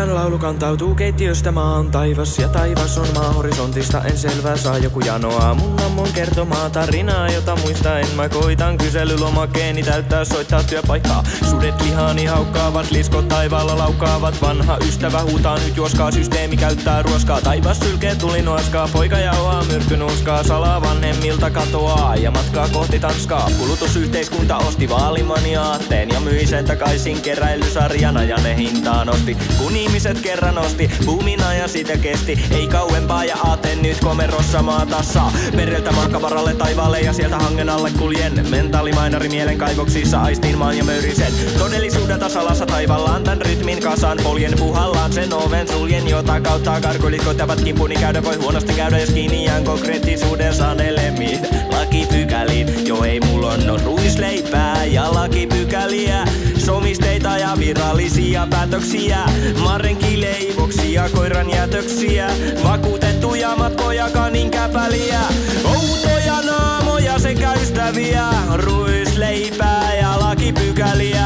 Elämän laulu kantautuu keittiöstä maan taivas ja taivas on maa horisontista. En selvää saa joku janoaa mun ammon kertomaa tarinaa, jota muistaen mä koitan kyselylomakkeeni täyttää soittaa työpaikkaa. Sudet lihaani haukkaavat, liskot taivaalla laukkaavat. Vanha ystävä huutaa nyt juoskaa, systeemi käyttää ruoskaa. Taivas sylkee tuli nuoskaa, poika jauhaa myrkkynuuskaa. Salaa vanhemmilta katoaa ja matkaa kohti Tanskaa. Kulutusyhteiskunta osti vaalimani aatteen ja myi sen takaisin keräilysarjana ja ne hintaan nosti. Kun ihmiset kerran osti, buumina ja sitä kesti. Ei kauempaa ja aate nyt komerossa maata saa. Mereltä maakavaralle taivaalle ja sieltä hangen alle kuljen. Mentaalimainari mielen kaivoksissa aistin maan ja möyrisen. Todellisuuden tasalassa taivallaan tän rytmin kasaan. Poljen puhallaan sen oven suljen, jota kautta karkulit koittavat kimpuni käydä. Voi huonosti käydä jos kiinni jään konkreettisuuden sanelemiin lakipykäliin. Jo ei mulla on no ruisleipää ja lakipykäliä. Somisteita ja virallisia päätöksiä. Marrenkileivoksia, koiran jätöksiä. Vakuutettuja matkoja, kanin käpäliä. Outoja naamoja sekä ystäviä. Ruisleipää ja lakipykäliä.